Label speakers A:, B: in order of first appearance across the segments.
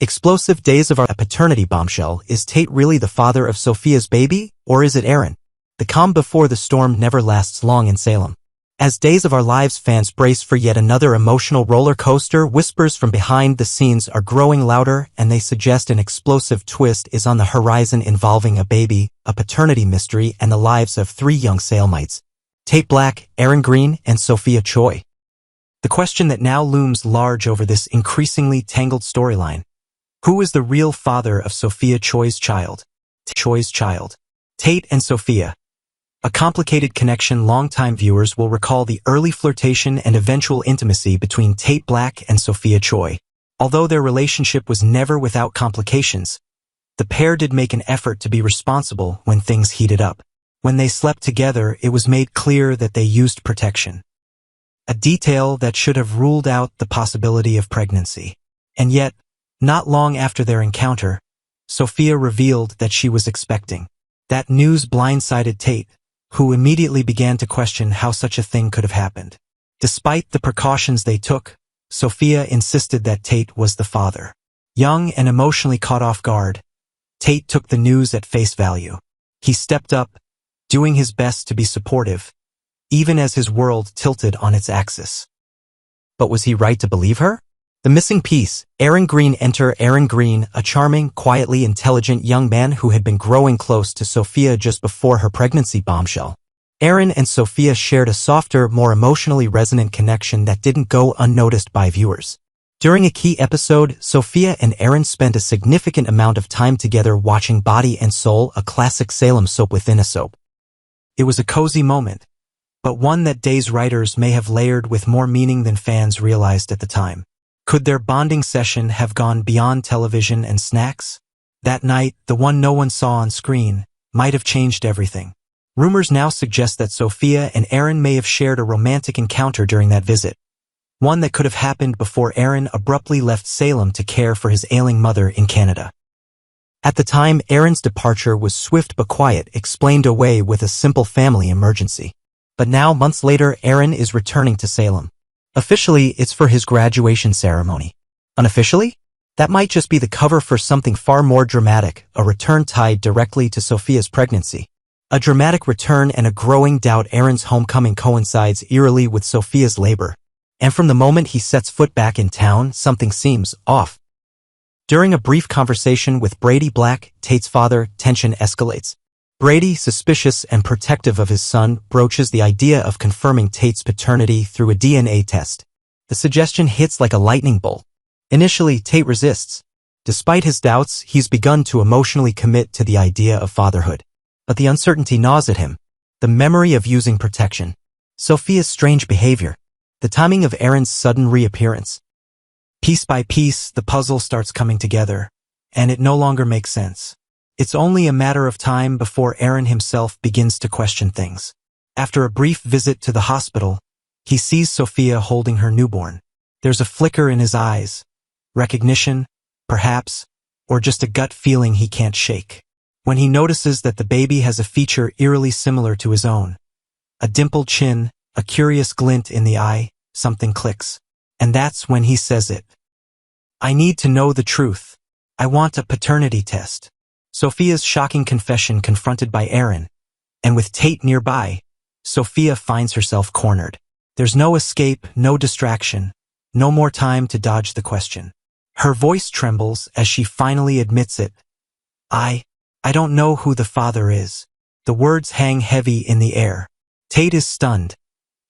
A: Explosive days of our paternity bombshell. Is Tate really the father of Sophia's baby, or is it Aaron? The calm before the storm never lasts long in Salem. As Days of Our Lives fans brace for yet another emotional roller coaster, whispers from behind the scenes are growing louder, and they suggest an explosive twist is on the horizon involving a baby, a paternity mystery, and the lives of three young Salemites: Tate Black, Aaron Green, and Sophia Choi. The question that now looms large over this increasingly tangled storyline: who is the real father of Sophia Choi's child? Tate and Sophia. A complicated connection. Longtime viewers will recall the early flirtation and eventual intimacy between Tate Black and Sophia Choi. Although their relationship was never without complications, the pair did make an effort to be responsible when things heated up. When they slept together, it was made clear that they used protection, a detail that should have ruled out the possibility of pregnancy. And yet, not long after their encounter, Sophia revealed that she was expecting. That news blindsided Tate, who immediately began to question how such a thing could have happened. Despite the precautions they took, Sophia insisted that Tate was the father. Young and emotionally caught off guard, Tate took the news at face value. He stepped up, doing his best to be supportive, even as his world tilted on its axis. But was he right to believe her? The missing piece, Aaron Green. Enter Aaron Green, a charming, quietly intelligent young man who had been growing close to Sophia just before her pregnancy bombshell. Aaron and Sophia shared a softer, more emotionally resonant connection that didn't go unnoticed by viewers. During a key episode, Sophia and Aaron spent a significant amount of time together watching Body and Soul, a classic Salem soap within a soap. It was a cozy moment, but one that Day's writers may have layered with more meaning than fans realized at the time. Could their bonding session have gone beyond television and snacks? That night, the one no one saw on screen, might have changed everything. Rumors now suggest that Sophia and Aaron may have shared a romantic encounter during that visit, one that could have happened before Aaron abruptly left Salem to care for his ailing mother in Canada. At the time, Aaron's departure was swift but quiet, explained away with a simple family emergency. But now, months later, Aaron is returning to Salem. Officially, it's for his graduation ceremony. Unofficially? That might just be the cover for something far more dramatic, a return tied directly to Sophia's pregnancy. A dramatic return and a growing doubt. Aaron's homecoming coincides eerily with Sophia's labor, and from the moment he sets foot back in town, something seems off. During a brief conversation with Brady Black, Tate's father, tension escalates. Brady, suspicious and protective of his son, broaches the idea of confirming Tate's paternity through a DNA test. The suggestion hits like a lightning bolt. Initially, Tate resists. Despite his doubts, he's begun to emotionally commit to the idea of fatherhood. But the uncertainty gnaws at him. The memory of using protection, Sophia's strange behavior, the timing of Aaron's sudden reappearance. Piece by piece, the puzzle starts coming together, and it no longer makes sense. It's only a matter of time before Aaron himself begins to question things. After a brief visit to the hospital, he sees Sophia holding her newborn. There's a flicker in his eyes. Recognition, perhaps, or just a gut feeling he can't shake. When he notices that the baby has a feature eerily similar to his own, a dimpled chin, a curious glint in the eye, something clicks. And that's when he says it. "I need to know the truth. I want a paternity test." Sophia's shocking confession confronted by Aaron, and with Tate nearby, Sophia finds herself cornered. There's no escape, no distraction, no more time to dodge the question. Her voice trembles as she finally admits it. I don't know who the father is." The words hang heavy in the air. Tate is stunned,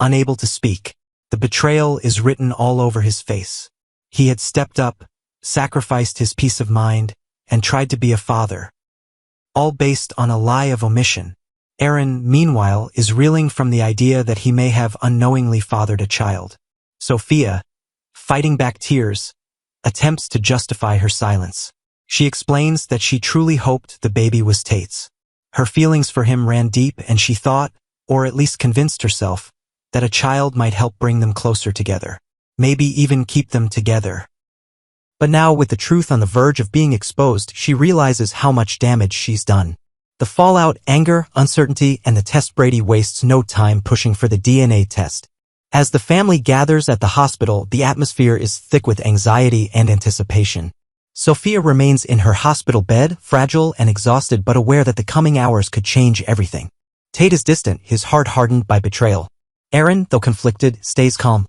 A: unable to speak. The betrayal is written all over his face. He had stepped up, sacrificed his peace of mind, and tried to be a father, all based on a lie of omission. Aaron, meanwhile, is reeling from the idea that he may have unknowingly fathered a child. Sophia, fighting back tears, attempts to justify her silence. She explains that she truly hoped the baby was Tate's. Her feelings for him ran deep, and she thought, or at least convinced herself, that a child might help bring them closer together, maybe even keep them together. But now, with the truth on the verge of being exposed, she realizes how much damage she's done. The fallout, anger, uncertainty, and the test. Brady wastes no time pushing for the DNA test. As the family gathers at the hospital, the atmosphere is thick with anxiety and anticipation. Sophia remains in her hospital bed, fragile and exhausted but aware that the coming hours could change everything. Tate is distant, his heart hardened by betrayal. Aaron, though conflicted, stays calm,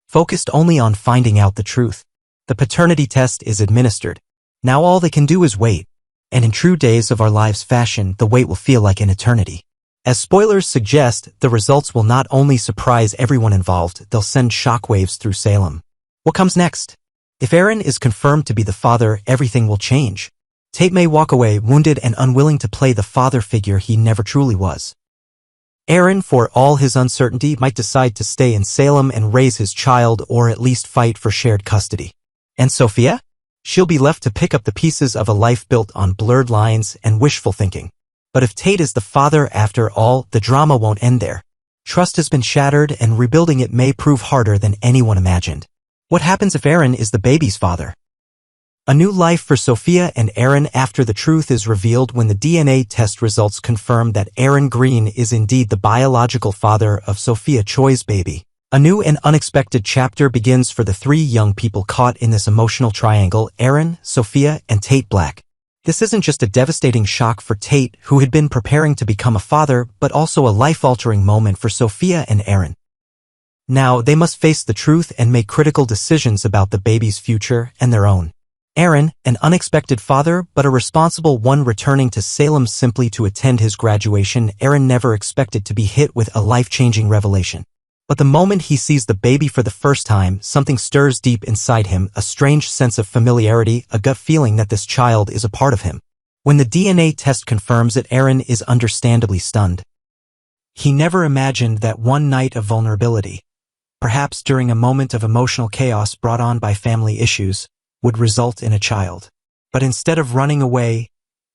A: focused only on finding out the truth. The paternity test is administered. Now all they can do is wait. And in true Days of Our Lives fashion, the wait will feel like an eternity. As spoilers suggest, the results will not only surprise everyone involved, they'll send shockwaves through Salem. What comes next? If Aaron is confirmed to be the father, everything will change. Tate may walk away wounded and unwilling to play the father figure he never truly was. Aaron, for all his uncertainty, might decide to stay in Salem and raise his child or at least fight for shared custody. And Sophia? She'll be left to pick up the pieces of a life built on blurred lines and wishful thinking. But if Tate is the father after all, the drama won't end there. Trust has been shattered and rebuilding it may prove harder than anyone imagined. What happens if Aaron is the baby's father? A new life for Sophia and Aaron after the truth is revealed when the DNA test results confirm that Aaron Green is indeed the biological father of Sophia Choi's baby. A new and unexpected chapter begins for the three young people caught in this emotional triangle: Aaron, Sophia, and Tate Black. This isn't just a devastating shock for Tate, who had been preparing to become a father, but also a life-altering moment for Sophia and Aaron. Now they must face the truth and make critical decisions about the baby's future and their own. Aaron, an unexpected father but a responsible one returning to Salem simply to attend his graduation, Aaron never expected to be hit with a life-changing revelation. But the moment he sees the baby for the first time, something stirs deep inside him, a strange sense of familiarity, a gut feeling that this child is a part of him. When the DNA test confirms it, Aaron is understandably stunned. He never imagined that one night of vulnerability, perhaps during a moment of emotional chaos brought on by family issues, would result in a child. But instead of running away,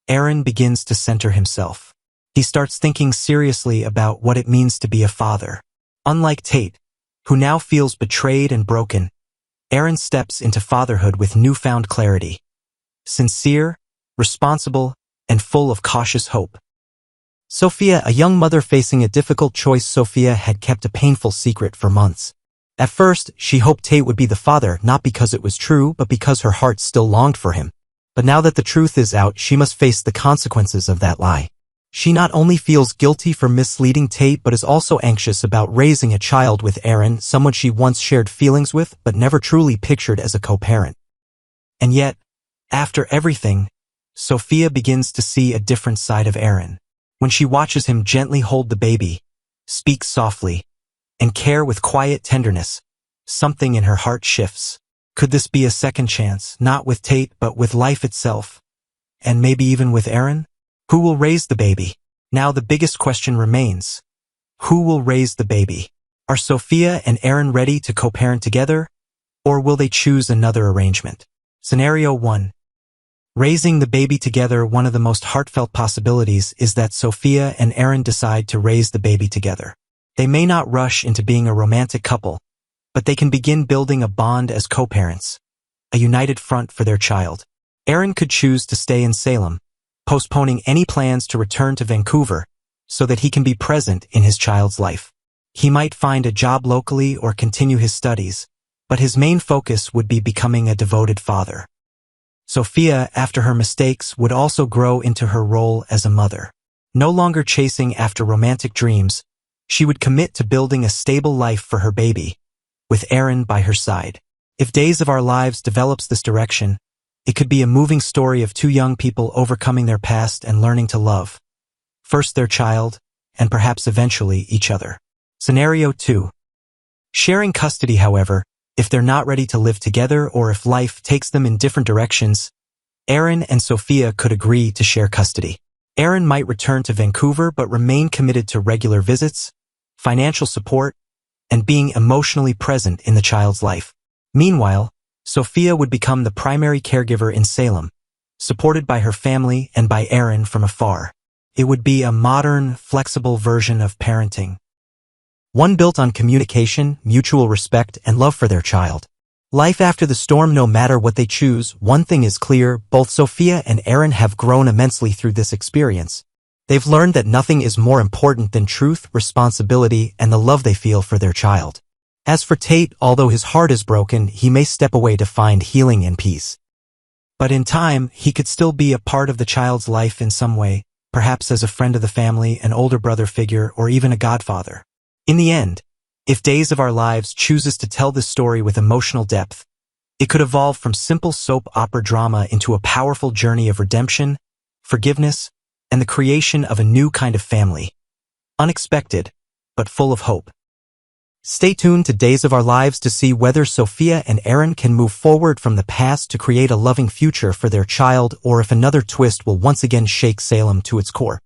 A: Aaron begins to center himself. He starts thinking seriously about what it means to be a father. Unlike Tate, who now feels betrayed and broken, Aaron steps into fatherhood with newfound clarity. Sincere, responsible, and full of cautious hope. Sophia, a young mother facing a difficult choice. Sophia had kept a painful secret for months. At first, she hoped Tate would be the father, not because it was true, but because her heart still longed for him. But now that the truth is out, she must face the consequences of that lie. She not only feels guilty for misleading Tate, but is also anxious about raising a child with Aaron, someone she once shared feelings with, but never truly pictured as a co-parent. And yet, after everything, Sophia begins to see a different side of Aaron. When she watches him gently hold the baby, speak softly, and care with quiet tenderness, something in her heart shifts. Could this be a second chance, not with Tate, but with life itself? And maybe even with Aaron? Who will raise the baby? Now the biggest question remains. Who will raise the baby? Are Sophia and Aaron ready to co-parent together? Or will they choose another arrangement? Scenario 1. Raising the baby together. One of the most heartfelt possibilities is that Sophia and Aaron decide to raise the baby together. They may not rush into being a romantic couple, but they can begin building a bond as co-parents, a united front for their child. Aaron could choose to stay in Salem, postponing any plans to return to Vancouver so that he can be present in his child's life. He might find a job locally or continue his studies, but his main focus would be becoming a devoted father. Sophia, after her mistakes, would also grow into her role as a mother. No longer chasing after romantic dreams, she would commit to building a stable life for her baby, with Aaron by her side. If Days of Our Lives develops this direction, it could be a moving story of two young people overcoming their past and learning to love, first their child, and perhaps eventually each other. Scenario 2. Sharing custody. However, if they're not ready to live together or if life takes them in different directions, Aaron and Sophia could agree to share custody. Aaron might return to Vancouver but remain committed to regular visits, financial support, and being emotionally present in the child's life. Meanwhile, Sophia would become the primary caregiver in Salem, supported by her family and by Aaron from afar. It would be a modern, flexible version of parenting. One built on communication, mutual respect, and love for their child. Life after the storm. No matter what they choose, one thing is clear: both Sophia and Aaron have grown immensely through this experience. They've learned that nothing is more important than truth, responsibility, and the love they feel for their child. As for Tate, although his heart is broken, he may step away to find healing and peace. But in time, he could still be a part of the child's life in some way, perhaps as a friend of the family, an older brother figure, or even a godfather. In the end, if Days of Our Lives chooses to tell this story with emotional depth, it could evolve from simple soap opera drama into a powerful journey of redemption, forgiveness, and the creation of a new kind of family. Unexpected, but full of hope. Stay tuned to Days of Our Lives to see whether Sophia and Aaron can move forward from the past to create a loving future for their child, or if another twist will once again shake Salem to its core.